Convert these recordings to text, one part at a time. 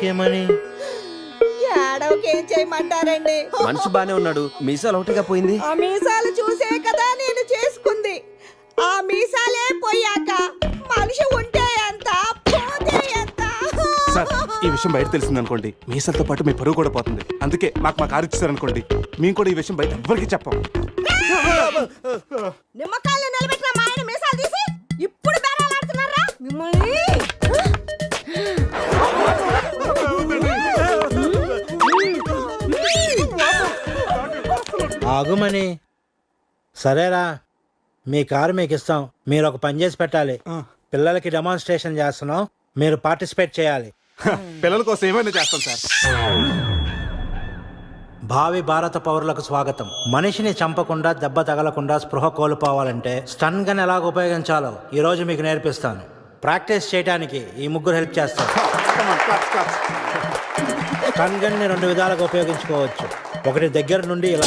ఏడవకేమని? ఏడవకేం చేయమంటారండి? మనిషి బానే ఉన్నాడు, మీసాలు ఒకటిగా పోయింది. ఆ మీసాలు చూసే కదా నేను చేసుకుంది. ఆ మీసాలే పోయాక మనిషి ఉంటే ఎంత పోతే ఎంత. సార్, ఈ విషయం బయట తెలిసింది అనుకోండి, మీసాలతో పాటు మీ పరువు కూడా పోతుంది. అందుకే మా కారు ఇచ్చారనుకోండి, మేము కూడా ఈ విషయం బయట ఎవ్వరికి చెప్పాం. నిమ్మకాయలు నిలబెట్టిన మా ఆయన మీసాలు తీసి ఇప్పుడు బేరాలాడుతున్నారా మిమ్మల్ని? ఆగుమని. సరేరా, మీ కారు మీకు ఇస్తాం. మీరు ఒక పని చేసి పెట్టాలి. పిల్లలకి డెమాన్స్ట్రేషన్ చేస్తున్నాం, మీరు పార్టిసిపేట్ చేయాలి. పిల్లల కోసం ఏమైనా చేస్తాం సార్. భావి భారత పౌరులకు స్వాగతం. మనిషిని చంపకుండా, దెబ్బ తగలకుండా స్పృహ కోల్పోవాలంటే స్టన్ గన్ ఎలాగ ఉపయోగించాలో ఈరోజు మీకు నేర్పిస్తాను. ప్రాక్టీస్ చేయడానికి ఈ ముగ్గురు హెల్ప్ చేస్తారు. స్టన్ గన్ని 2 విధాలుగా ఉపయోగించుకోవచ్చు. ఒకటి దగ్గర నుండి ఇలా,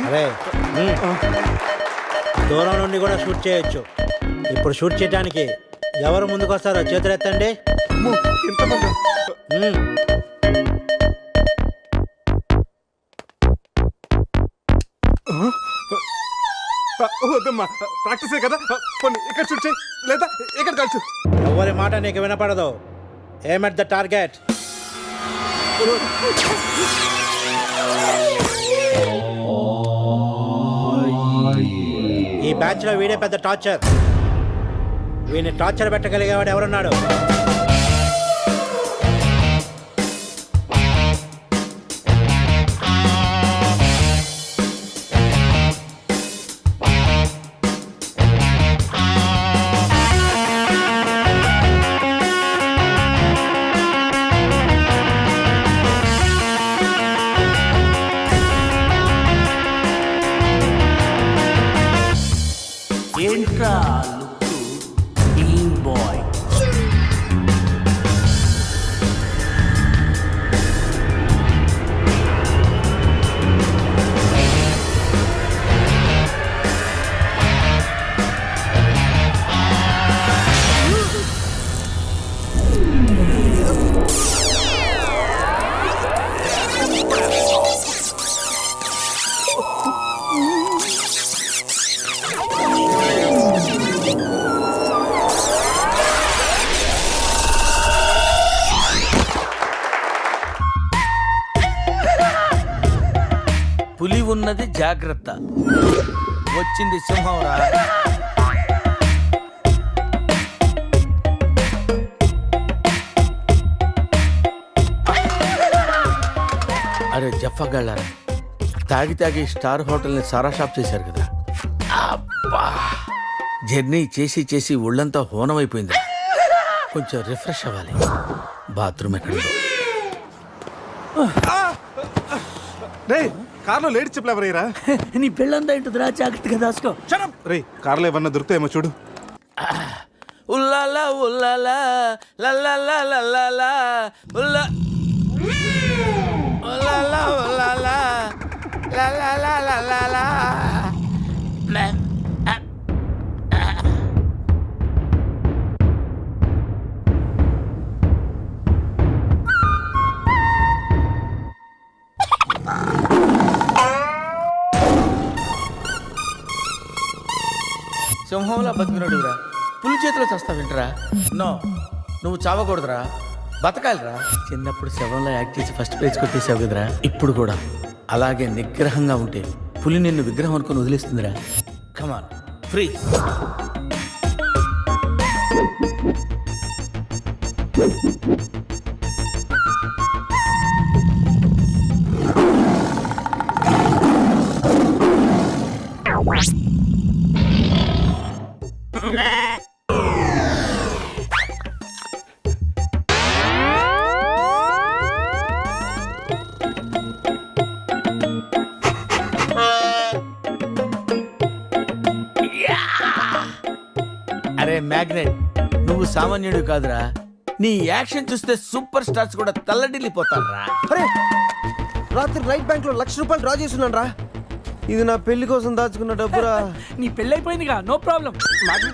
అరే దూరం నుండి కూడా షూట్ చేయొచ్చు. ఇప్పుడు షూట్ చేయడానికి ఎవరు ముందుకు వస్తారో చేతులెత్తండి. వద్దమ్మా, ప్రాక్టీసే కదా. ఇక్కడ షూట్ చేయి, లేదా ఇక్కడ కాల్చు. ఎవరి మాట నీకు వినపడదు. ఏమ్ ఎట్ ద టార్గెట్. ఈ బ్యాచ్ లో వీడే పెద్ద టార్చర్. వీడిని టార్చర్ పెట్టగలిగేవాడు ఎవరున్నాడు? ఏంట్రా లుక్ టీమ్ బాయ్. పులి ఉన్నది జాగ్రత్త, వచ్చింది సింహంరా. అరే జఫాగాళ్ళారా, తాగి తాగి స్టార్ హోటల్ని సారా షాప్ చేశారు కదా. అబ్బా, జర్నీ చేసి చేసి ఒళ్ళంతా హోనమైపోయింది. కొంచెం రిఫ్రెష్ అవ్వాలి. బాత్రూమ్ ఎక్కడుందో. కార్లో లేడీ చెప్పులు ఎవరయ్యరా? నీ పెళ్ళంతా ఇంటుందిరా, జాగ్రత్తగా దాచుకో. రే, కార్లో ఏమన్నా దొరుకుతాయేమో చూడు. ఉల్లాలా ఉల్లాలా లల్లాలా లల్లాలా ఉల్లా ఉల్లాలా ఉల్లాలా లల్లాలా లల్లాలా. సింహంలా బతికినడురా, పులి చేతిలో చస్తావేంట్రా? నో, నువ్వు చావకూడదురా, బతకాలిరా. చిన్నప్పుడు శవంలో యాక్ట్ చేసి ఫస్ట్ ప్రైజ్ కొట్టేసావు కదరా, ఇప్పుడు కూడా అలాగే నిగ్రహంగా ఉంటే పులి నిన్ను విగ్రహం అనుకుని వదిలేస్తుందిరా. కమాన్, ఫ్రీ. అరే మ్యాగ్నెట్, నువ్వు సామాన్యుడు కాదురా. నీ యాక్షన్ చూస్తే సూపర్ స్టార్స్ కూడా తల్లడిల్లిపోతారా. అరే, రాత్రి రైట్ బ్యాంక్ లో ₹1,00,000 డ్రా చేస్తున్నాను రా. ఇది నా పెళ్లి కోసం దాచుకున్న డబ్బురా. నీ పెళ్ళైపోయిందిగా, నో ప్రాబ్లం.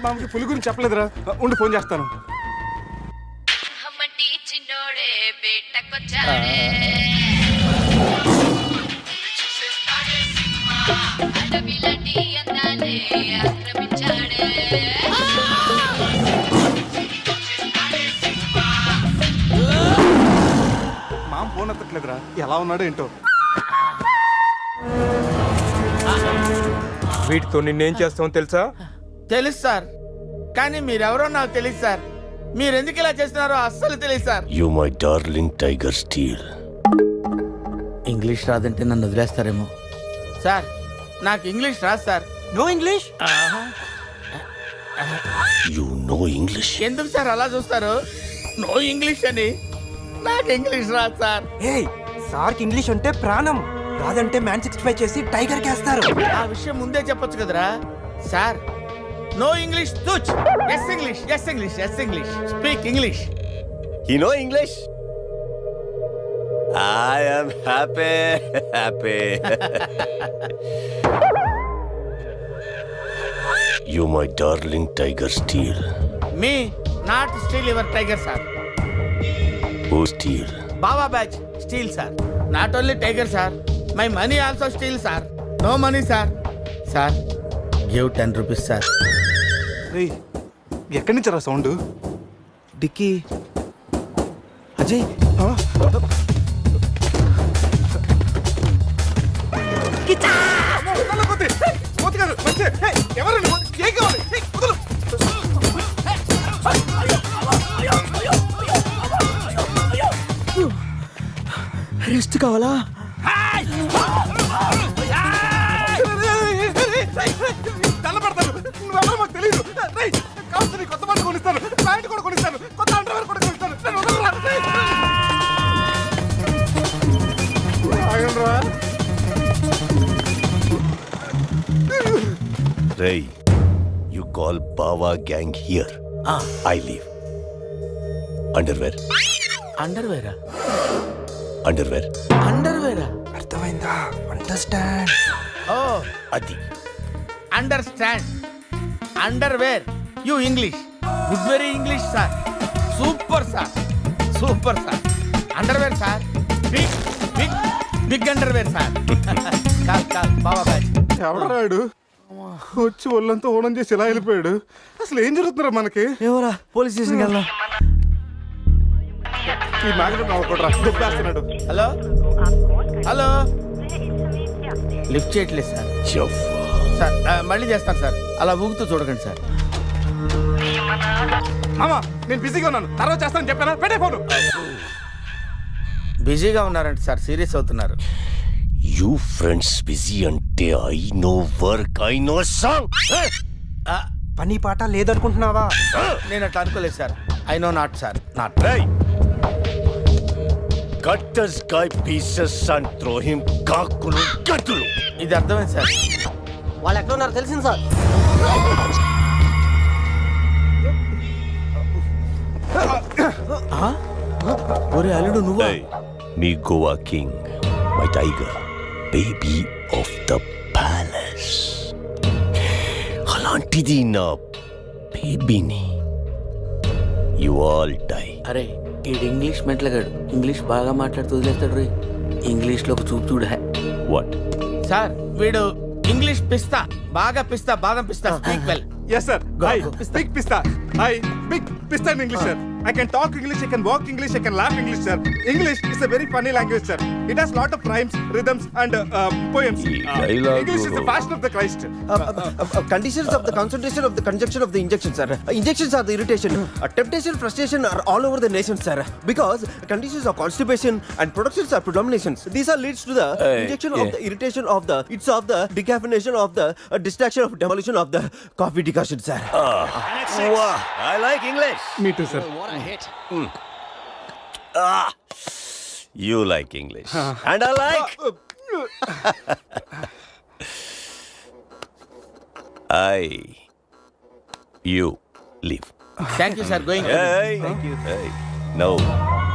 మామకి పులి గురించి చెప్పలేదురా. ఉండి ఫోన్ చేస్తాను. మామ ఫోన్ ఎత్తట్లేదురా, ఎలా ఉన్నాడో ఏంటో. వీటితో నిన్నేం చేస్తామో తెలుసా? తెలుసు సార్, కానీ మీరెవరో నాకు తెలియదు సార్. మీరు ఎందుకు ఇలా చేస్తున్నారో అస్సలు తెలియదు sir. You my darling tiger steel. English రాదంటే నన్ను వదిలేస్తారేమో. సార్ నాకు ఇంగ్లీష్ రాదు sir. No English? You know English. ఎందుకు సార్ అలా చూస్తారు? నో ఇంగ్లీష్ అని. నాకు ఇంగ్లీష్ రాదు సార్. ఏయ్, సార్కి ఇంగ్లీష్ అంటే ప్రాణం. రాదంటే మ్యాన్ 65 చేసి టైగర్ కేస్తారు. ఆ విషయం ముందే చెప్పొచ్చు కదరా sir. No English touch. Yes English, yes English, yes English. Speak English. You know English? I am happy, happy. You my darling tiger steel. Me not steal your tiger sir. Who steel? Baba batch steal sir. Not only tiger sir, my money also steal sir. No money sir. Sir give 10 rupees sir. రేయ్, ఎక్కడి నుంచి రా sound? Dicky, Ajay, rest కావాలా? తెల్లబడతాను, నువ్వెవరో మాకు తెలియదు. రేయ్, కావాల్సిన నీ కొత్త బట్టలు కొనిస్తాను, ప్యాంట్ కూడా కొనిస్తాను, కొత్త అండర్వేర్ కూడా కొనిస్తాను. నన్ను వదలరా. ఆగండ్రా. Ray, you call Bawa gang here. I leave. Underwear. అండర్వేరా? Underwear. అండర్వేరా? అర్థమైందా? Understand. Oh Adi. Understand. Underwear. You English. Good very English sir. Super sir, super sir. Underwear sir. Big big big underwear sir. Call call బాబా batch. ఎవడరాడు వచ్చి ఒళ్ళంతా ఓనం చేసి ఇలా వెళ్ళిపోయాడు? అసలు ఏం జరుగుతుందిరా మనకి? ఏమోరా, పోలీస్ స్టేషన్కి వెళ్దాం. ఈ మ్యాగ్నెట్ నవ్వకూడరా, దుబ్బేస్తున్నాడు. హలో హలో, లిఫ్ట్ చేయట్లేదు సార్. Jaffa. సార్ మళ్ళీ చేస్తాను సార్, అలా ఊగుతూ చూడకండి సార్. మామా, నేను బిజీగా ఉన్నాను, తర్వాత చేస్తానని చెప్పానా? పెట్టే ఫోను. బిజీగా ఉన్నారంట సార్, సీరియస్ అవుతున్నారు. You friends busy ante I know work, I know song. పని పాట లేదనుకుంటున్నావా? నేను అట్లా అనుకోలేదు sir. I know not sir, not. Hey! Cut this guy pieces and throw him kakulu gatulu. ఇది అర్థమైంది సార్. వాళ్ళు ఎక్కడ ఉన్నారో తెలిసింది సార్. ఒరే అల్లుడు నువ్వా? Hey, me Goa king, my tiger, baby of the palace. అలాంటిది నా బేబీని. You all die. అరే ఈడు ఇంగ్లీష్ మెంట్లగాడు, ఇంగ్లీష్ బాగా మాట్లాడుతూ వదిలేస్తాడు రే. ఇంగ్లీష్లో ఒక చూపు చూడ. What? సార్ వీడు ఇంగ్లీష్ పిస్తా, బాగా పిస్తా, బాదం పిస్తా. Speak well. Yes sir. Go, Hi, go. big pista. Hi, big pista in English sir. I can talk English, I can walk English, I can laugh English sir. English is a very funny language sir. It has lot of rhymes, rhythms and poems. dialogue English is the fashion of the Christ. Conditions of the concentration of the conjunction of the injection, sir. Injections are the irritation. Temptation, frustration are all over the nation, sir. Because conditions of constipation and productions are predominations. These are leads to the injection of the irritation of the, it's of the decaffeination of the distraction of demolition of the coffee decoction, sir. Wow, I like English. Me too sir. You like English. And I like. You leave. Thank you sir. Going. Hey, hey. Now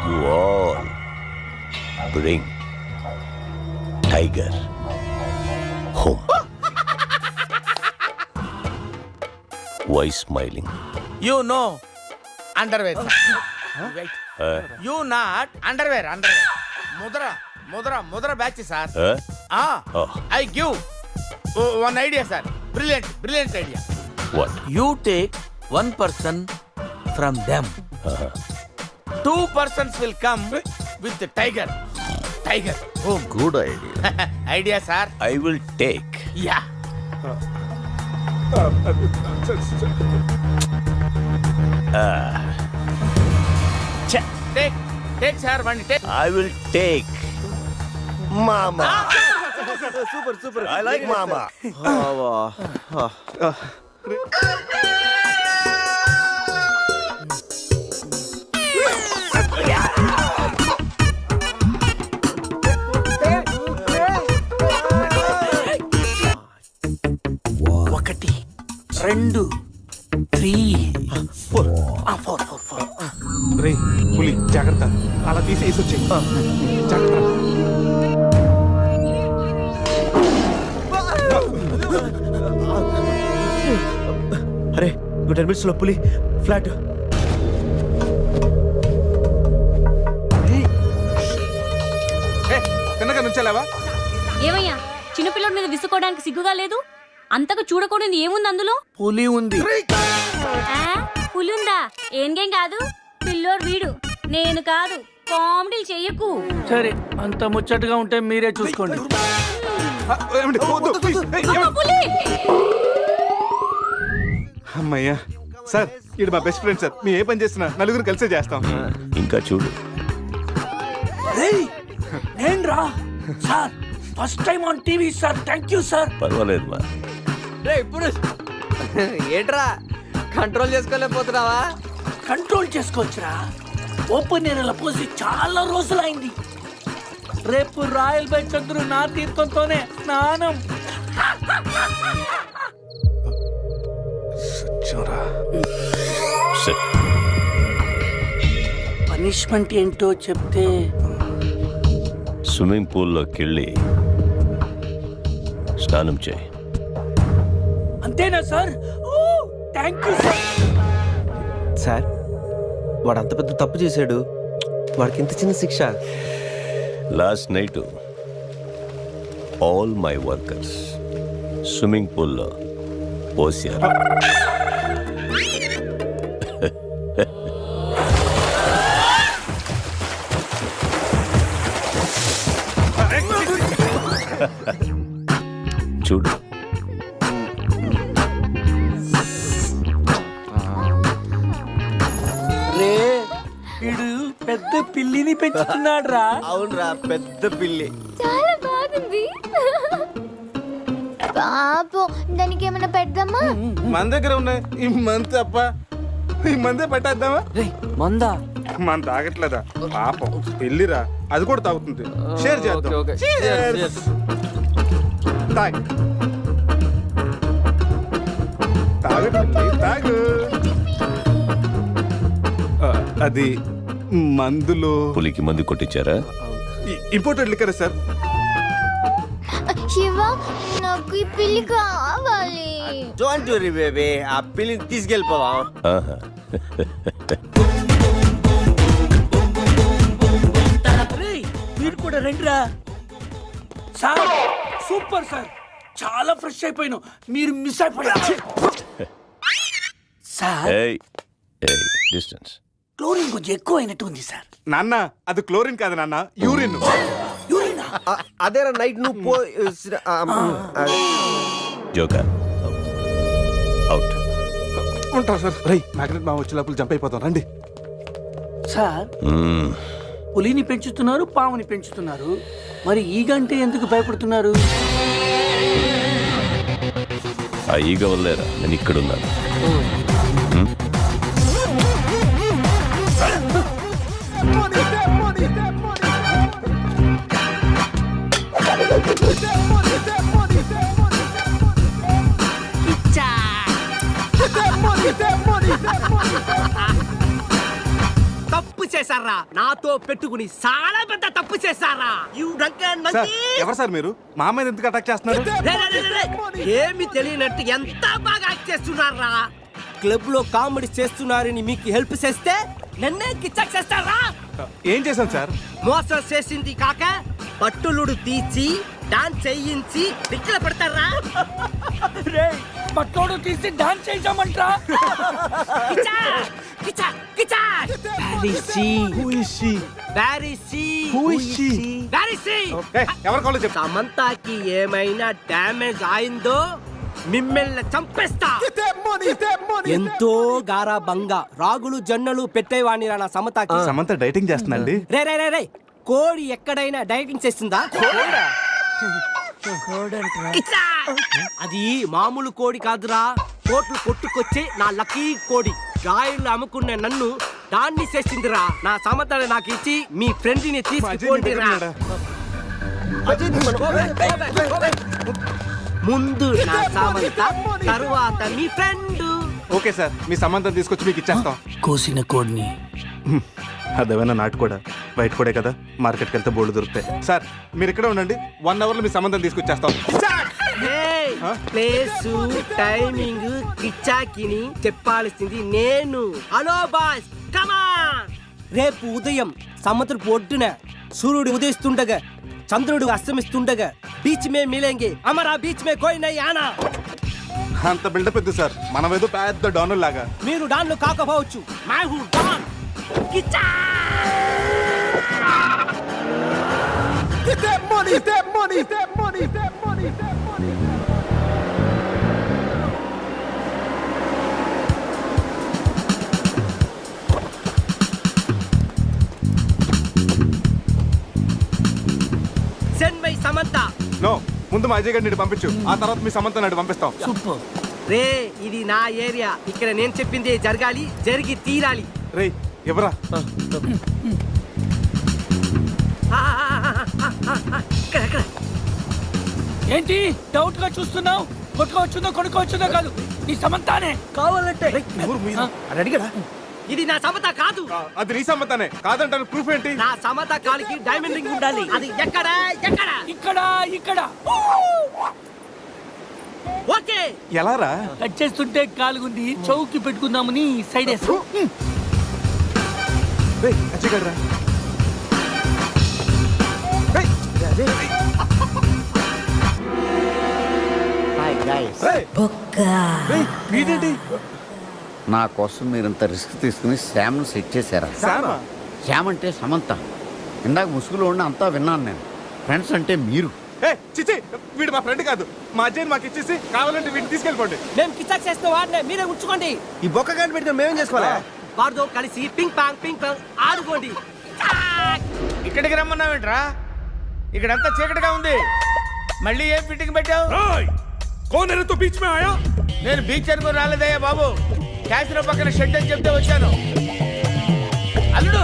you all bring Tiger home. Why smiling? You know underwear. You not underwear. Underwear ముద్ర batch sir. Huh? Oh. I give one idea sir. Brilliant idea. What? You take 1 person from them. 2 persons will come with the tiger. Boom. Good idea. Idea sir. I will take. Yeah. Take sir one take. I will take. Mama. Super super I like Mama. ఒకటి 2 3 4. రే పులి జాగ్రత్త, అలా తీసి వేసొచ్చి జాగ్రత్త. అరే 10 minutes లో పులి flat. తిన్నగా నుంచెలావా? ఏమయ్యా చిన్నపిల్లడి మీద విసుకోవడానికి సిగ్గుగా లేదు? అంతగా చూడకూడదు ఏముంది అందులో? పులి ఉంది. ఆ, పులి ఉందా? ఏం కాదు, పిల్లోడు వీడు, నేను కాదు. కామెడీలు చెయ్యకు. సరే అంత ముచ్చటగా ఉంటే మీరే చూసుకోండి. ఏమండి, వద్దు, please. పులి! అమ్మయ్యా సార్, ఇది మా బెస్ట్ ఫ్రెండ్ సార్. మేము ఏ పని చేస్తున్నా నలుగురు కలిసే చేస్తాం. ఇంకా చూడు. నేను రా sir, first time on TV sir. Thank you sir. పర్వాలేదు మా. ఏంట్రా కంట్రోల్ చేసుకోలేకపోతున్నావా? కంట్రోల్ చేసుకోవచ్చురా. ఓపెన్ ఏరియాలో పోసి చాలా రోజులైంది. రేపు రాయల్ బై చంద్రు నా తీర్థంతోనే స్నానం. Sit. పనిష్మెంట్ ఏంటో చెప్తే. స్విమ్మింగ్ పూల్లోకి వెళ్ళి స్నానం చేయి. అంతేనా sir? Thank you sir. Sir వాడు అంత పెద్ద తప్పు చేశాడు, వాడికి ఇంత చిన్న శిక్ష. Last night all my workers swimming పూల్లో పోసారు. చూడు. రే వీడు పెద్ద పిల్లిని పెంచుతున్నాడు రా. అవునరా, పెద్ద పిల్లి. చాలా బాగుంది. పాపం దానికి ఏమైనా పెడదామా? మన దగ్గర ఉన్నాయి ఈ మంత్ తప్ప. ఈ మందే పెట్టేద్దామా? మందా? మన తాగట్లేదా పాపం, పెళ్ళిరా, అది కూడా తాగుతుంది. షేర్ చేద్దాం. Cheers. తాగు తాగు. అది మందులో పులికి మందు కొట్టించారా? Imported liquor sir. శివ, నాకు ఈ పిల్లి కావాలి. డోంట్ వరీ బేబీ, ఆ పిల్లిని తీసుకెళ్ళిపోదాం. ఆహా. మీరు కూడా రండిరా. సార్ సూపర్ సార్, చాలా ఫ్రెష్ అయిపోయినా. మీరు మిస్ అయిపోయారు సార్. ఏయ్ ఏయ్, డిస్టెన్స్. క్లోరిన్ కొంచెం ఎక్కువ అయినట్టు ఉంది సార్. నాన్న అది క్లోరిన్ కాదు నాన్న, యూరిన్. యూరినా? అదేరా నైట్ నువ్వు పో. Joker out. ఉంటాం సార్. రై మ్యాగ్నెట్ మా వచ్చే లోపల జంప్ అయిపోతాం, రండి. సార్ పులిని పెంచుతున్నారు, పాముని పెంచుతున్నారు, మరి ఈగంటే ఎందుకు భయపడుతున్నారు? ఆ ఈగ వల్లేరా నేను ఇక్కడున్నాను. తప్పు చేశారా? నాతో పెట్టుకుని చాలా పెద్ద తప్పు చేశారా? సార్, ఎవరు సార్ మీరు? మా మీద ఎందుకు అటాక్ చేస్తున్నారు? ఏమి తెలియనట్టు ఎంత బాగా యాక్ట్ చేస్తున్నారా? క్లబ్ లో కామెడీ చేస్తున్నారని మీకు హెల్ప్ చేస్తే నన్నే కిచ్చక్ చేస్తారా? ఏం చేశాను సార్? మోసం చేసింది కాక పట్టులుడు తీసి డాన్స్ చేయించి దిక్కుల పెడతారా? పట్టోడు తీసి డాన్స్ చేసామంటా. కిచా కిచా కిచా బారిసి బారిసి ఎవరి కాలేజ్ చెప్తా? సమంతకి ఏమైనా డ్యామేజ్ అయిందో మిమ్మల్ని చంపేస్తా. ఎంతో గారాబంగా రాగులు జొన్నలు పెట్టేవాణి నా సమతకి. సమంత డైటింగ్ చేస్తుందండి. రే రే రే రే కోడి ఎక్కడైనా డైటింగ్ చేస్తుందా? కిచా! అది మామూలు కోడి కాదురా, కోట్లు కొట్టుకొచ్చే నా లక్కీ కోడి. గాయలు అమ్ముకున్న నన్ను దాన్ని చేసిందిరా. నా సమతని నాకు ఇచ్చి మీ ఫ్రెండ్ ని తీసుకోండిరా. ముందు నా సమంత, తరువాత మీ ఫ్రెండ్. ఓకే సార్, మీ సంబంధం తీసుకొచ్చి మీకు ఇచ్చేస్తాం. కోసిన కోడిని అదేమైనా నాటు కూడా బయట కూడా కదా, మార్కెట్కి వెళ్తే బోర్డు దొరుకుతాయి. సార్ మీరు ఇక్కడే ఉండండి, 1 hour లో మీ సంబంధం తీసుకొచ్చేస్తాం. ప్లేసు టైమింగ్ కిచ్చాకిని చెప్పాల్సింది నేను. హలో బాస్, కమాన్. రేపు ఉదయం సముద్రపు ఒడ్డున సూర్యుడు ఉదయిస్తుండగా చంద్రుడు అస్తమిస్తుండగా బీచ్ మే మిలేంగే, అమరా బీచ్ మే కోయి నై ఆనా. అంత బిల్డప్ ఎద్దు సార్, మనం ఏదో పెద్ద డానుల్ లాగా. మీరు డాన్లు కాకపోవచ్చు, మై హూ don. Kiccha! Send my Samantha. నో, ముందు మా అజయ్ గారిని పంపించు, ఆ తర్వాత మీ సమంత నాడు పంపిస్తాం. సూపర్. రే ఇది నా ఏరియా, ఇక్కడ నేను చెప్పిందే జరగాలి, జరిగి తీరాలి. రే ఎవరా? ఇక్కడ ఏంటి డౌట్ గా చూస్తున్నావు? కొట్టుకోవచ్చుందో కొనుక్కోవచ్చుందో కాదు, నీ సమంతానే కావాలంటే. ఇది నా సమత కాదు. అది నీ సమ్మతానే కాదంటాను, ప్రూఫ్ ఏంటి? నా సమత కాలికి డైమండ్ రింగ్ ఉండాలి. అది ఎక్కడ ఎక్కడ? ఇక్కడ ఇక్కడ ఓకే. ఎలా రా? కట్ చేస్తుంటే కాలుగుంది, చౌకి పెట్టుకుందామని సైడ్ వేసు. రే అజయ్ గారు రా. వీడేంటి? నా కోసం మీరు ఇంత రిస్క్ తీసుకుని శ్యామ్ను సెట్ చేశారా? సామా? శ్యామ్ అంటే సమంత. ఇందాక ముసుగులో ఉండి అంతా విన్నాను నేను. ఫ్రెండ్స్ అంటే మీరు. ఏ చిచి, వీడు మా ఫ్రెండ్ కాదు. మా అజయ్ మాకు ఇచ్చేసి కావాలంటే వీడిని తీసుకెళ్ళిపోండి. మేము కిచాక్ చేస్తే వాడినే మీరే ఉంచుకోండి. ఈ బొక్క గాని పెట్టుకుని మేమేం చేసుకోవాలా? వారితో కలిసి పింగ్ పాంగ్ ఆడుకోండి. ఇక్కడికి రమ్మన్నావేంట్రా? ఇక్కడంతా చీకటిగా ఉంది, మళ్ళీ ఏం ఫిట్టింగ్ పెట్టావు? నేను బీచ్ అనుకుని రాలేదయ్యా బాబు, క్యాసినో పక్కన షెడ్ అని చెప్తే వచ్చాను. అల్లుడు,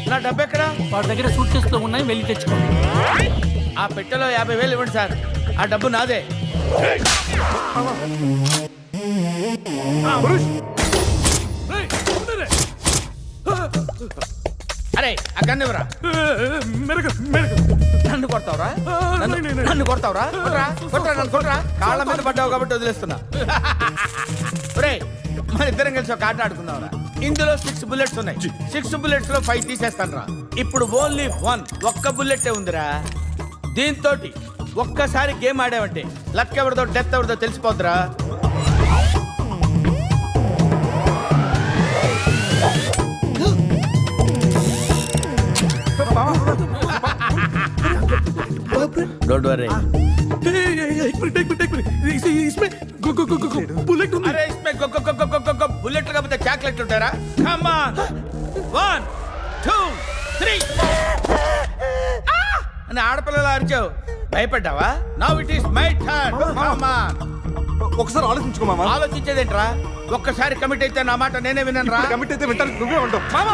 నా డబ్బు ఎక్కడ? వాడి దగ్గర సూట్ కేసులో ఉన్నాయి, వెళ్ళి తెచ్చుకో. ఆ పెట్టెలో 50,000 ఇవ్వండి సార్, ఆ డబ్బు నాదే. అరే ఆ గన్ను ఇవ్వరా. నన్ను కొడతావురా? నన్ను కొడతావురా? కొట్రా నన్ను కొట్రా. కాళ్ళ మీద పడ్డావు కాబట్టి వదిలేస్తున్నా. మన ఇద్దరం కలిసి ఒక ఆట ఆడుకుందాంరా. ఇందులో 6 bullets ఉన్నాయి. 6 bullets లో 5 తీసేస్తాను రా. ఇప్పుడు ఓన్లీ 1 ఒక్క బుల్లెట్ ఉందిరా. దీంతో ఒక్కసారి గేమ్ ఆడావంటే లక్ ఎవరిదో డెత్ ఎవరిదో తెలిసిపోద్దురా. Don't worry. బుల్లెట్ కాకపోతే చాక్లెట్ ఉంటారా? Come on. 1 2 3 అని ఆడపిల్లలు అరిచావు, భయపడ్డావా? Now it is my turn. ఒకసారి ఆలోచించుకో మామ. ఆలోచించేదేంట్రా? ఒక్కసారి కమిట్ అయితే నా మాట నేనే విన్నాను రా. కమిట్ అయితే వింటాను, నువ్వే ఉంటావు మామ.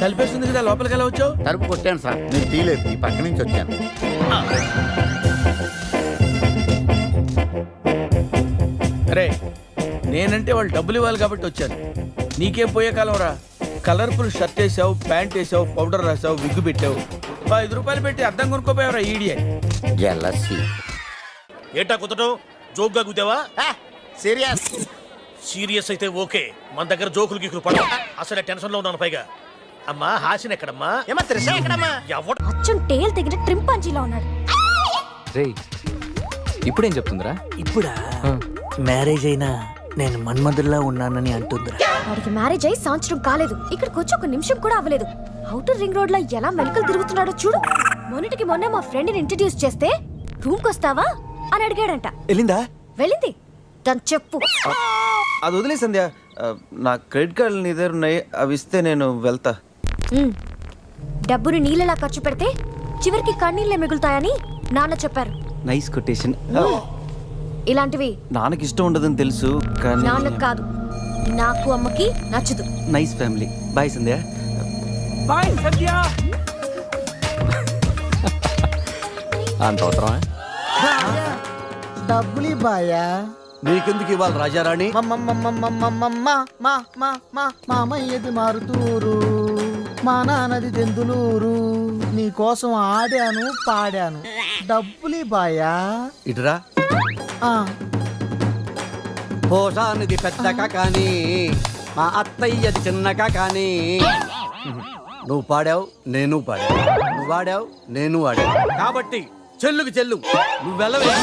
కలిపేస్తుంది కదా, లోపలికి ఎలా వచ్చావు? తలుపు కొట్టాను సార్, నేను తీలేదు, ఈ పక్క నుంచి వచ్చాను. అరే నేనంటే వాళ్ళు డబ్బులు ఇవ్వాలి కాబట్టి వచ్చాను. నీకేం పోయే కాలం రా. కలర్ఫుల్ షర్ట్ వేసావు, ప్యాంట్ వేసావు, పౌడర్ రాసావు, విగ్గు పెట్టావు. రూపాయలు పెట్టి అద్దం కొనుక్కోపోయారా ఈడియట్. జెలసీ. ఏటా కుదటం జోక్గా కుతావా? సీరియస్. సీరియస్ అయితే ఓకే, మన దగ్గర జోకులు గీకులు పడవు. అసలు టెన్షన్ లో ఉన్నాను. పైగా అమ్మా హాసిన్ ఎక్కడమ్మా? ఏమా త్రిష ఎక్కడమ్మా? ఎవడు అచ్చం టేల్ తెగిన ట్రింపాంజీలా ఉన్నాడు. రేయ్ ఇప్పుడేం చెప్తుందిరా? ఇప్పుడా మ్యారేజ్ అయినా నేను మన్మధుల్లా ఉన్నానని అంటుందిరా. వాడికి మ్యారేజ్ అయ్యి సంవత్సరం కాలేదు, ఇక్కడికి వచ్చి ఒక నిమిషం కూడా అవ్వలేదు. అవుటర్ రింగ్ రోడ్ లో ఎలా మెలకలు తిరుగుతున్నాడో చూడు. మొన్నటికి మొన్న మా ఫ్రెండ్ ని ఇంట్రడ్యూస్ చేస్తే రూమ్ కొస్తావా అని అడిగాడంట. వెళ్ళిందా? వెళ్ళింది. దాని చెప్పు. అది వదిలే సంధ్య. నా క్రెడిట్ కార్డులు నీ దగ్గర ఉన్నాయి, అవి ఇస్తే నేను వెళ్తా. డబ్బుని నీళ్ళలా ఖర్చు పెడితే చివరికి కన్నీళ్ళే మిగులుతాయని నాన్న చెప్పారు. Nice quotation. ఇలాంటివి నాన్నకి ఇష్టం ఉండదని తెలుసు కానీ నాన్నకు కాదు, నాకు అమ్మకి నచ్చదు. Nice family. బాయ్ సంధ్య. బాయ్ సత్య. అంత అవసరమా? డబ్బులు బాయా. నీకెందుకు ఇవ్వాలి రాజారాణి? మామయ్యది మారుతూరు, మా నాన్నది తెందులూరు. నీ కోసం ఆడాను పాడాను, డబ్బులు బాయా. ఇటురా. పోషానిది పెద్దక కానీ మా అత్తయ్యది చిన్నక కానీ. నువ్వు పాడావు, నేను పాడావు. నువ్వు వాడావు, నేను వాడావు. కాబట్టి చెల్లుకి చెల్లు. నువ్వు వెళ్ళవే.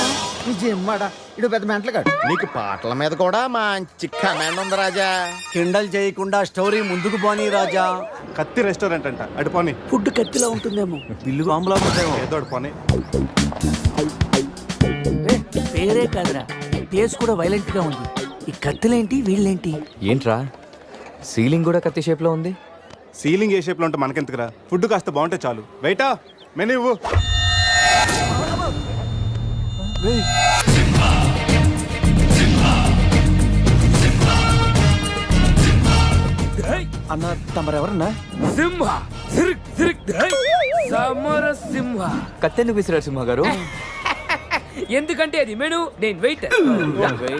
నిజమ్మడా, ఇడు పెద్ద మెంటలుగాడు. నీకు పాటల మీద కూడా మంచి కమాండ్ ఉంది రాజా. కిండల్ చేయకుండా స్టోరీ ముందుకు పోనీ రాజా. కత్తి రెస్టారెంట్ అంట, అటు పోనీ. ఫుడ్ కత్తిలా ఉంటుందేమో. బిల్లు బాంబులా ఉంటాయేమో. ఏదో అటు పోనీ. పేరే కాదురా, ఫేస్ కూడా వైలెంట్ గా ఉంది. ఈ కత్తులేంటి, వీళ్ళేంటి? ఏంట్రా సీలింగ్ కూడా కత్తి షేప్ లో ఉంది? సీలింగ్ ఏ షేప్ లో ఉంటే మనకెందుకురా, ఫుడ్ కాస్త బాగుంటే చాలు. వెయిటా మెనూ ఇవ్వు. అన్న తమరెవరన్నా? సింహ సిరిక్ సిరిక్ సమర సింహ. కత్తెందుకు విసిరారు సింహ గారు? ఎందుకంటే అది మెను, నేను వెయిటర్.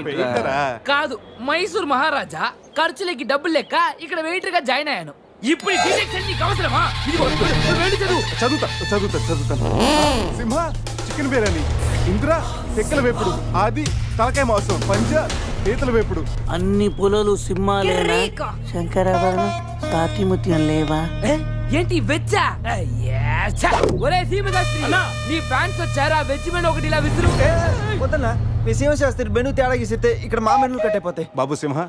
వెయిటరా? కాదు, మైసూర్ మహారాజా ఖర్చులకి డబ్బులు లెక్క ఇక్కడ వెయిటర్ గా జాయిన్ అయ్యాను. ఇప్పుడు ఈ డిటెక్షన్ నీకు అవసరమా? ఇదిగో, వెళ్ళి చదువు. చదువుతాను. సింహ చికెన్ బిర్యానీ, ఇంద్ర తెక్కల వేపుడు, ఆది తలకాయ మాంసం, పంజ పీతల వేపుడు. అన్ని పొలాలు సింహాలేనా? శంకరాభరణం తాతిముత్యం లేవా? ఏంటి వెచ్చా? ఒరే సీమశాస్త్రి, నీ ఫ్యాన్స్ వచ్చారా? వెజ్ మెను ఒకటి ఇలా విసురు. వద్దన్నా, మీ శివశాస్త్రి మెనూ తేడా గీసితే ఇక్కడ మా మెనూ కట్టయిపోతాయి. బాబు సింహ,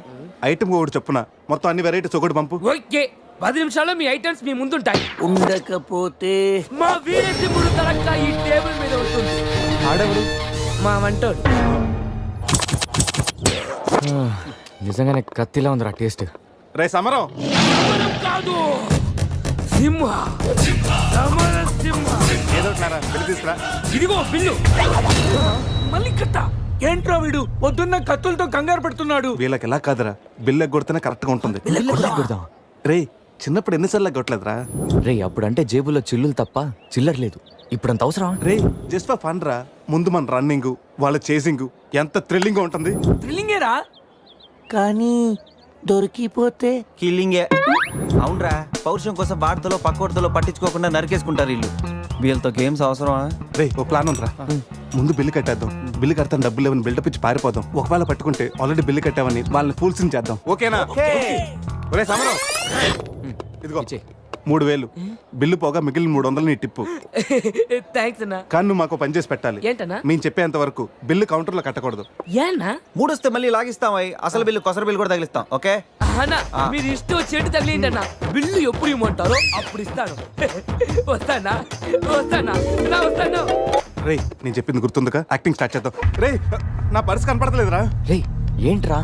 ఐటమ్ ఒకటి చెప్పున మొత్తం అన్ని వెరైటీస్ ఒకటి పంపు. ఓకే, 10 నిమిషాల్లో మీ ఐటమ్స్ మీ ముందుంటాయి. ఉండకపోతే మా వీరసింహుడు తలక్క ఈ టేబుల్ మీద ఉంటుంది. ఆడెవరు? మా వంటోడు. నిజంగానే కత్తిలా ఉందిరా టేస్ట్. రే సమరం, కాదు సింహ, సమర సింహ. ఏదో వెళ్ళి తీసుకురా. ఇదిగో బిల్లు. మళ్ళీ కట్ట. ఏంట్రా వీడు పొద్దున్న కత్తులతో కంగారు పెడుతున్నాడు. వీళ్ళకి ఎలా కాదురా, బిల్లు ఎగ్గొడితేనే కరెక్ట్ గా ఉంటుంది. రే చిన్నప్పుడు ఎన్నిసార్లు ఎగ్గొట్టలేదురా? రే అప్పుడంటే జేబులో చిల్లులు తప్ప చిల్లర లేదు. ఇప్పుడంత అవసరం? రే జస్ట్ ఫర్ ఫన్ రా. ముందు మన రన్నింగ్, వాళ్ళ చేసింగ్ ఎంత థ్రిల్లింగ్ ఉంటుంది. థ్రిల్లింగేరా, కానీ దొరికిపోతే కిల్లింగే. అవునరా, పౌరుషం కోసం వార్తలో పక్కోడతలో పట్టించుకోకుండా నరికేసుకుంటారు వీళ్ళు. వీళ్ళతో గేమ్స్ అవసరమా? రే ఓ ప్లాన్ ఉందిరా. ముందు బిల్లు కట్టేద్దాం. బిల్లు కడతాను డబ్బులు లేవని బిల్డప్ ఇచ్చి పారిపోదాం. ఒకవేళ పట్టుకుంటే ఆల్రెడీ బిల్లు కట్టామని వాళ్ళని ఫూల్సింగ్ చేద్దాం. ఓకేనా? ఒరే సమరం, ఇదిగో 3000 బిల్లు పోగా మిగిలిన 300 నీ టిప్పు. థ్యాంక్స్ అన్నా. కానీ నువ్వు మాకు పని చేసి పెట్టాలి. ఏంటన్నా? మేము చెప్పేంత వరకు బిల్లు కౌంటర్ లో కట్టకూడదు. ఏనా? మూడొస్తే మళ్ళీ లాగిస్తాం. అసలు బిల్లు కొసర బిల్లు కూడా తగిలిస్తాం. ఓకే అన్నా, మీరు ఇష్టం వచ్చేట్టు తగిలిందన్నా. బిల్లు ఎప్పుడు ఇమ్మంటారో అప్పుడు ఇస్తాను. వస్తానా వస్తాను. రే నేను చెప్పింది గుర్తుందిగా? యాక్టింగ్ స్టార్ట్ చేద్దాం. రే నా పర్స్ కనపడతలేదురా. రే ఏంట్రా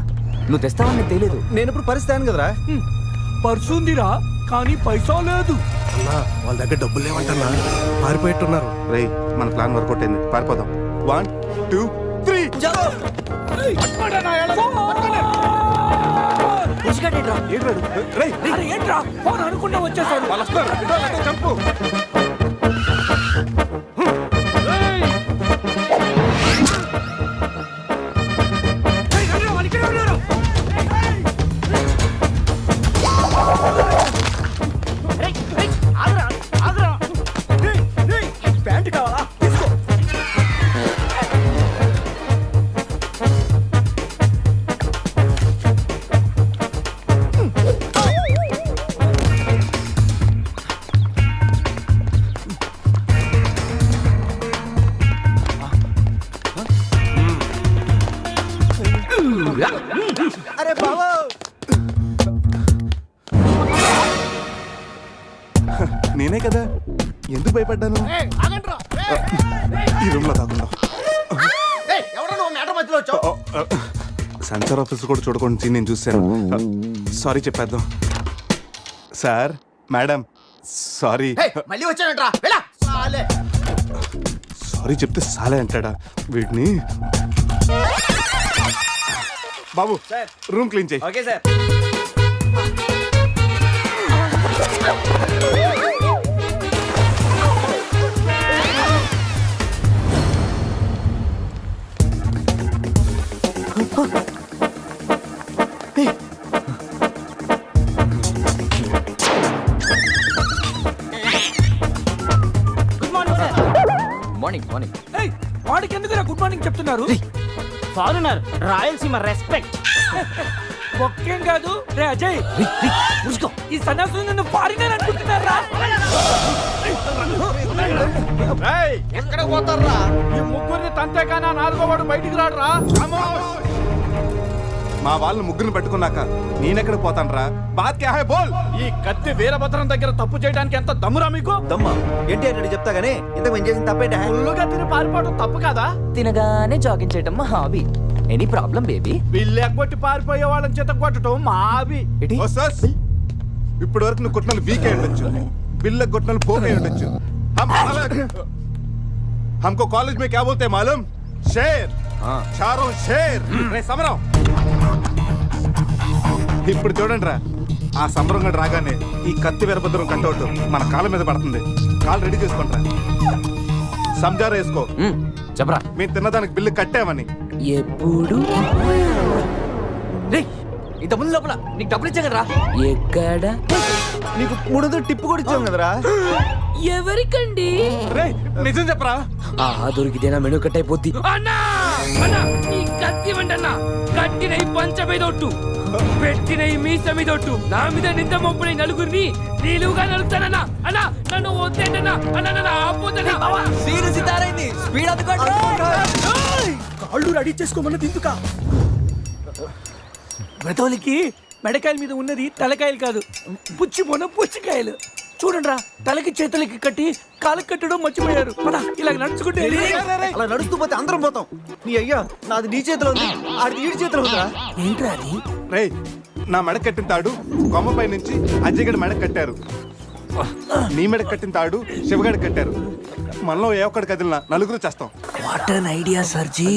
నువ్వు తెస్తావని నాకు తెలియదు. నేను ఇప్పుడు పరిస్థితి కదరా. పర్సుందిరా కానీ పైసా లేదు. వాళ్ళ దగ్గర డబ్బులు లేవంటన్నా, పారిపోయేట్టున్నారు. రే మన ప్లాన్ వర్కౌట్ అయింది, పారిపోదాం. 1 2 3 ఏంట్రా ఫోన్ అనుకుంటా వచ్చేసాడు. వాళ్ళు వస్తారు. చంపు. అరే బావా నేనే కదా ఎందుకు భయపడ్డాను ఈ రూమ్ లో కాకుండా సెన్సార్ ఆఫీస్ కూడా చూడకుండా నేను చూశాను సారీ చెప్పేద్దాం సార్ మేడం సారీ మళ్ళీ వచ్చానంట్రా సారీ చెప్తే సాలే అంటాడా వీడిని బాబు రూమ్ క్లీన్ చేయి ఓకే సార్ మార్నింగ్ మార్నింగ్ వాడికి ఎందుకు గుడ్ మార్నింగ్ చెప్తున్నారు ఫారినర్ రాయలసీమ రెస్పెక్ట్. ఒక్కేం కాదు రే అజయ్ ఈ సన్యాసులు నన్ను ఫారినర్ అనుకుంటున్నారా ఎక్కడ పోతారా ఈ ముగ్గురిని తంతేగానా నాలుగో వాడు బయటికి రాడురా మా వాళ్ళని ముగ్గురిని పెట్టుకున్నాక నేనెక్కడ పోతాను రా బాత్ క్యా హై బోల్ ఈ కత్తి వీరభద్రం దగ్గర తప్పు చేయడానికి ఎంత దమ్మురా మీకు దమ్మ ఏంటి అని చెప్తా గానీ ఇంతకు మేము చేసిన తప్పేంటి ఫుల్లుగా తిని పారిపోవడం తప్పు కదా తినగానే జాగింగ్ చేయటం మా హాబీ ఎనీ ప్రాబ్లం బేబీ వీళ్ళు ఎగ్గొట్టి పారిపోయే వాళ్ళని చేత కొట్టడం మా హాబీ ఓ సస్ ఇప్పటి వరకు నువ్వు కొట్టిన వీక్ అయి ఉండొచ్చు బిల్ల కొట్టిన పోక్ అయి ఉండొచ్చు हमको कॉलेज में क्या बोलते हैं मालूम शेर चारों शेर రే సమరం ఇప్పుడు చూడండి రా ఆ సమరం గడు రాగానే ఈ కత్తి వీరభద్రం కట్అవుట్ మన కాళ్ళ మీద పడుతుంది కాళ్ళు రెడీ చేసుకుంటా సంజారా వేసుకో చెప్పరా మేము తిన్నదానికి బిల్లు కట్టామని ఎప్పుడు ఇంత ముందు లోపల నీకు డబ్బులు ఇచ్చా కదరా ఎక్కడ నీకు 300 టిప్పు కూడా ఇచ్చాం కదరా ఎవరికండి రే నిజం చెప్పరా ఆహా దొరికితేనా మెను కట్ అయిపోద్ది అన్నా అన్నా ఈ కత్తి వంటన్నా కట్టిన ఈ పంచ మీదొట్టు పెట్టిన ఈ మీస మీదొట్టు నా మీద నింద మోపున నలుగురిని నీలుగా నలుగుతానన్నా అన్నా నన్ను వద్దేంటన్నా అన్నా నన్ను ఆపోతన్నా సీరు సితారైంది స్పీడ్ అందుకోండి కాళ్ళు రెడీ చేసుకోమన్నది ఎందుకా బ్రతోలికి మెడకాయల మీద ఉన్నది తలకాయలు కాదు పుచ్చిపోన పుచ్చికాయలు చూడండిరా తలకి చేతులకి కట్టి కాళ్ళకి కట్టడం మర్చిపోయారు పద ఇలా నడుచుకుంటే అలా నడుస్తూ పోతే అందరం పోతాం నీ అయ్యా నాది నీ చేతిలో ఉంది ఆడిది ఈడి చేతిలో ఉందిరా ఏంట్రా అది రే నా మెడ కట్టిన తాడు కొమ్మపై నుంచి అజ్జగడి మెడ కట్టారు నీ మెడ కట్టిన తాడు శివగడి కట్టారు మనలో ఏ ఒక్కడి కదిలినా నలుగురు చేస్తాం వాట్ అన్ ఐడియా సర్జీ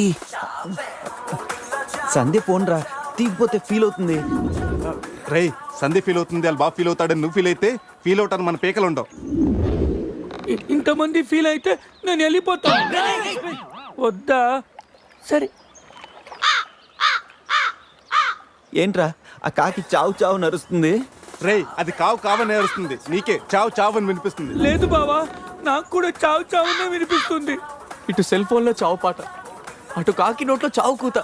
సంధ్య ఫోన్ రా తీగిపోతే ఫీల్ అవుతుంది రే సంధి ఫీల్ అవుతుంది వాళ్ళు బాగా ఫీల్ అవుతాడని నువ్వు ఫీల్ అయితే ఫీల్ అవుతాను మన పేకలు ఉండవు ఇంతమంది ఫీల్ అయితే నేను వెళ్ళిపోతా వద్దా సరే ఏంట్రా ఆ కాకి చావు చావు నరుస్తుంది రే అది కావు కావని నేరుస్తుంది నీకే చావు చావు అని వినిపిస్తుంది లేదు బావా నాకు కూడా చావు చావునే వినిపిస్తుంది ఇటు సెల్ ఫోన్ లో చావు పాట అటు కాకి నోట్లో చావు కూత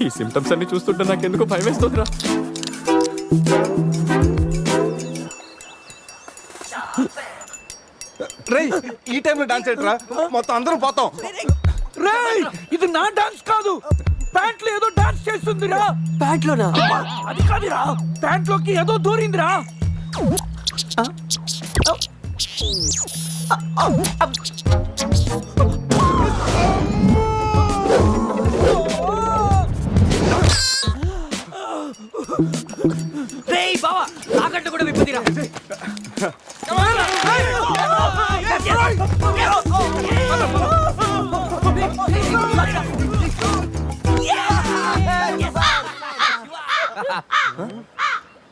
ఈ సిమ్టమ్స్ అన్ని చూస్తుంటే నాకు ఎందుకో భయం వేస్తుందిరా రే ఈ టైంలో డాన్స్ ఏంట్రా మొత్తం అందరం పోతాం రేయ్ ఇది నా డాన్స్ కాదు ప్యాంట్ లో ఏదో డాన్స్ చేస్తుందిరా ప్యాంట్ లోనా అది కాదురా ప్యాంట్ లోకి ఏదో దూరిందిరా రేయ్ బావా నాకంట కూడా విప్పుదిరా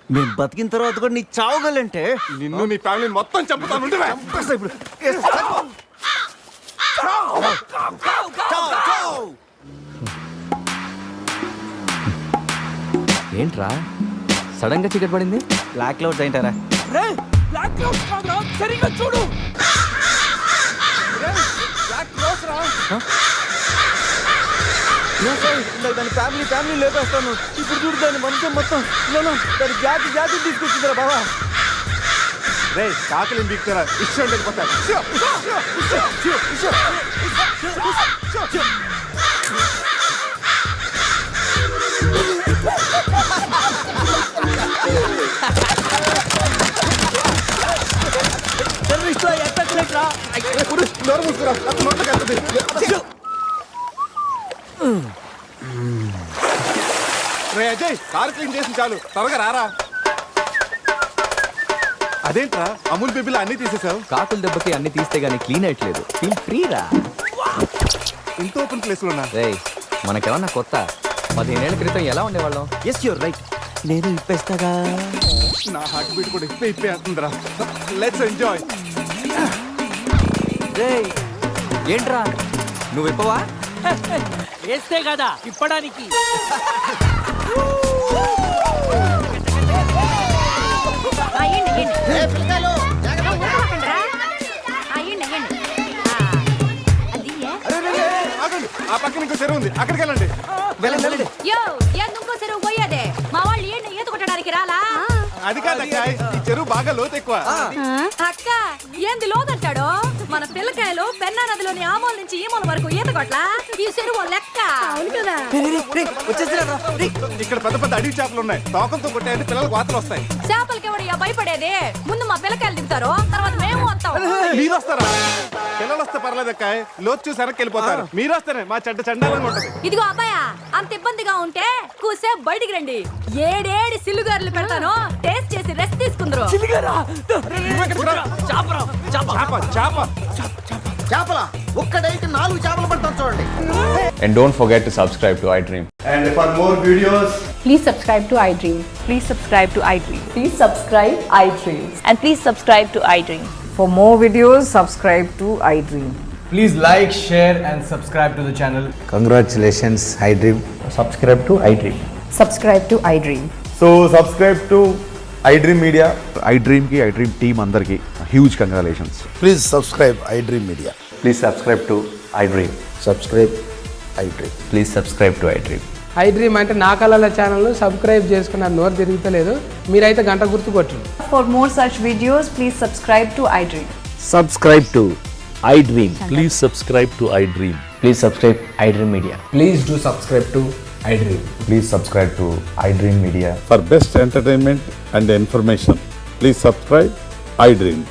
మేము బతికిన తర్వాత కూడా నీ చావుగలంటే నిన్ను నీ ఫ్యామిలీ మొత్తం చంపుతాను ఇప్పుడు ఏంట్రా సడన్ గా చీకటి పడింది బ్లాక్ క్లౌడ్స్ ఏంటారా రేయ్ బ్లాక్ క్లౌడ్స్ కాదురా సరిగ్గా చూడు దాని ఫ్యామిలీ లేపేస్తాను ఇప్పుడు చూడు దాని వంశం మొత్తం దాని జాతి తీసుకొచ్చిందిరా బావా రే కాకలి దిక్కుతారా ఇష్టం లేకపోతారు నోరు మూసుకురా, నోట్లోకి వెళ్తుంది. రే అజయ్, కారు క్లీన్ చేసి చాలు, త్వరగా రారా. అదేంట్రా అమూల్ బేబీలో అన్ని తీసేసావు? కాకుల దెబ్బకి అన్ని తీస్తే గానీ క్లీన్ అయ్యట్లేదు. ఫీల్ ఫ్రీ రా. ఇంత ఓపెన్ ప్లేస్ లో ఉన్నా. రేయ్, మనకేమన్నా కొత్త? 15 ఏళ్ల క్రితం ఎలా ఉండేవాళ్ళం? Yes you're right. నేను ఇప్పేస్తాగా. నా హార్ట్ బీట్ కూడా ఇప్పే అవుతుందిరా. Let's enjoy. రేయ్, ఏంట్రా నువ్వు ఇప్పవా? వేస్తే కదా ఇప్పడానికి. ఆగండి, ఆ పక్కన ఇంకో చెరువు ఉంది, అక్కడికి వెళ్ళండి. వెళ్ళండి. ఇంకో చెరువు పోయేదే మా వాళ్ళు ఏంటి ఈత కొట్టడానికి రాలా? అది కాదక్క, ఈ చెరువు బాగా లోతు ఎక్కువ. అక్క ఏంది లోదంటాడు? మన పిల్లకాయలు పెన్నా నదిలోని ఆ మూల నుంచి ఈ మూల వరకు ఈత కొట్లా. ఈ చెరువు లెక్క. అవును కదా. ఇక్కడ పెద్ద పెద్ద అడవి చేపలు ఉన్నాయి, తోకలతో కొట్టాయంటే పిల్లలకు వాతలు వస్తాయి. చేపలకి ఎవడయ్యా భయపడేది? ముందు మా పిల్లకాయలు దిగుతారు, తర్వాత మేము వస్తాం. మీరు వస్తారా? పిల్లలు వస్తే పర్లేదక్క, లోతు చూసి వెనక్కి వెళ్ళిపోతారు. మీరు వస్తేనే మా చెడ్డ చండాలంగా ఉంటది. ఇదిగో అబ్బాయా, అంత ఇబ్బందిగా ఉంటే కూసే బయటికి రండి. ఏడేడి సిల్లుగారులు పెడతాను, టేస్ట్ చేసి రెస్ట్ తీసుకుందరు. చేపల ఒక్కడైతే 4 చేపలు పడతాం చూడండి. And don't forget to subscribe to iDream. And for more videos, Please subscribe to iDream. Please subscribe to iDream. Please subscribe iDream. And please subscribe to iDream. For more videos, subscribe to iDream. Please like, share and subscribe to the channel. congratulations, iDream. Subscribe to iDream. Subscribe to iDream. So subscribe to iDream media. iDream కి iDream team అందరికి huge congratulations. Please subscribe iDream Media. Please subscribe to iDream. Subscribe iDream. Please subscribe to iDream. iDream అంటే నా కళల channel subscribe చేసుకున్న నోరు తిరుగుతలేదు. మీరైతే గంట గుర్తు కొట్టండి. For more such videos, please subscribe to iDream. Subscribe to iDream. Please subscribe to iDream. Please subscribe iDream Media. Please do subscribe to iDream. Please subscribe to iDream Media. For best entertainment and information please subscribe iDream.